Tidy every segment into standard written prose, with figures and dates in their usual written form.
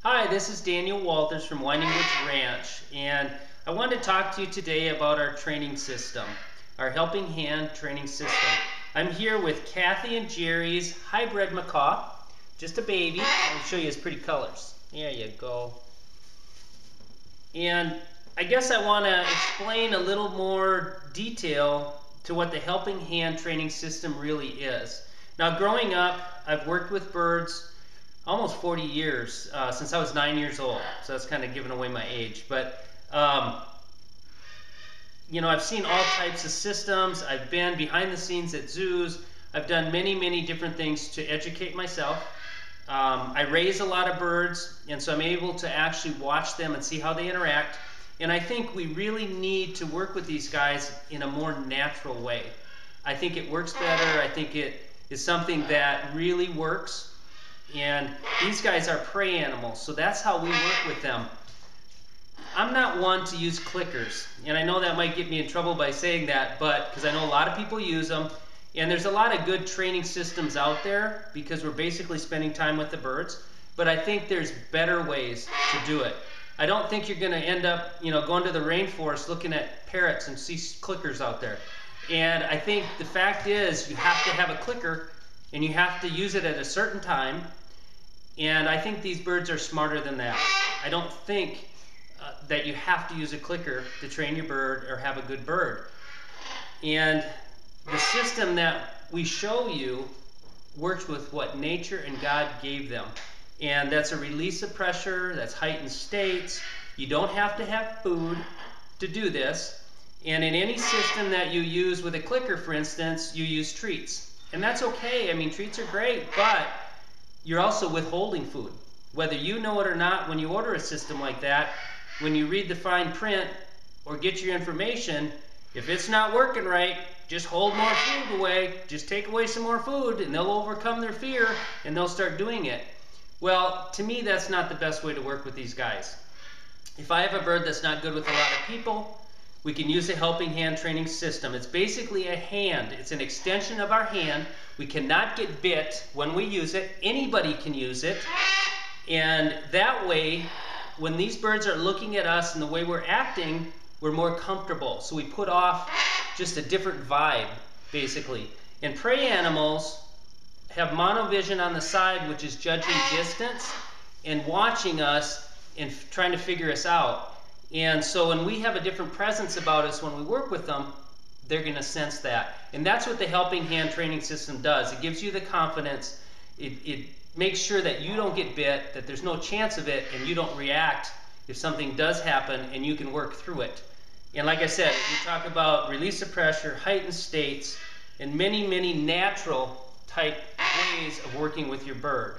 Hi, this is Daniel Walthers from Winding Woods Ranch, and I wanted to talk to you today about our training system, our helping hand training system. I'm here with Kathy and Jerry's hybrid macaw, just a baby. I'll show you his pretty colors. There you go. And I guess I want to explain a little more detail to what the helping hand training system really is. Now, growing up, I've worked with birds almost 40 years, since I was 9 years old. So that's kind of giving away my age. But, you know, I've seen all types of systems. I've been behind the scenes at zoos. I've done many, many different things to educate myself. I raise a lot of birds, and so I'm able to actually watch them and see how they interact. And I think we really need to work with these guys in a more natural way. I think it works better. I think it is something that really works. And these guys are prey animals, so that's how we work with them. I'm not one to use clickers, and I know that might get me in trouble by saying that, but because I know a lot of people use them, and there's a lot of good training systems out there because we're basically spending time with the birds, but I think there's better ways to do it. I don't think you're going to end up, you know, going to the rainforest looking at parrots and see clickers out there. And I think the fact is you have to have a clicker and you have to use it at a certain time. And I think these birds are smarter than that. I don't think that you have to use a clicker to train your bird or have a good bird. And the system that we show you works with what nature and God gave them. And that's a release of pressure, that's heightened states. You don't have to have food to do this. And in any system that you use with a clicker, for instance, you use treats. And that's okay. I mean, treats are great, but you're also withholding food. Whether you know it or not, when you order a system like that, when you read the fine print or get your information, if it's not working right, just hold more food away. Just take away some more food and they'll overcome their fear and they'll start doing it. Well, to me, that's not the best way to work with these guys. If I have a bird that's not good with a lot of people, we can use a helping hand training system. It's basically a hand. It's an extension of our hand. We cannot get bit when we use it. Anybody can use it. And that way, when these birds are looking at us and the way we're acting, we're more comfortable. So we put off just a different vibe, basically. And prey animals have monovision on the side, which is judging distance and watching us and trying to figure us out. And so when we have a different presence about us when we work with them, they're going to sense that. And that's what the helping hand training system does. It gives you the confidence. It makes sure that you don't get bit, that there's no chance of it, and you don't react if something does happen, and you can work through it. And like I said, we talk about release of pressure, heightened states, and many, many natural type ways of working with your bird.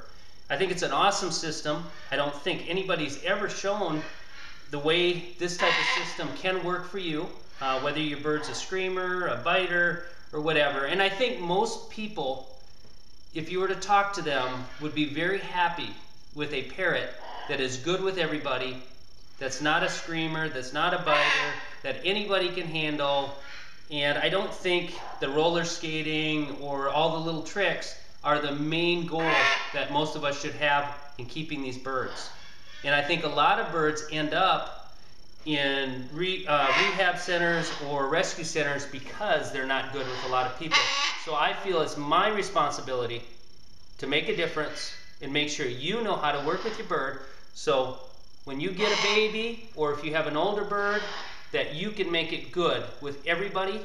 I think it's an awesome system. I don't think anybody's ever shown the way this type of system can work for you, whether your bird's a screamer, a biter, or whatever. And I think most people, if you were to talk to them, would be very happy with a parrot that is good with everybody, that's not a screamer, that's not a biter, that anybody can handle. And I don't think the roller skating or all the little tricks are the main goal that most of us should have in keeping these birds. And I think a lot of birds end up in rehab centers or rescue centers because they're not good with a lot of people. So I feel it's my responsibility to make a difference and make sure you know how to work with your bird. So when you get a baby or if you have an older bird, that you can make it good with everybody,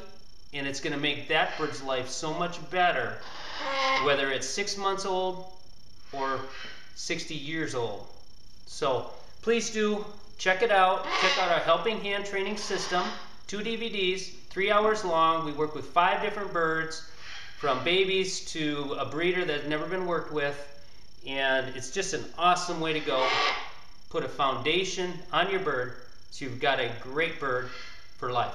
and it's going to make that bird's life so much better, whether it's 6 months old or 60 years old. So please do check it out. Check out our helping hand training system. 2 DVDs, 3 hours long. We work with 5 different birds, from babies to a breeder that's never been worked with. And it's just an awesome way to go. Put a foundation on your bird so you've got a great bird for life.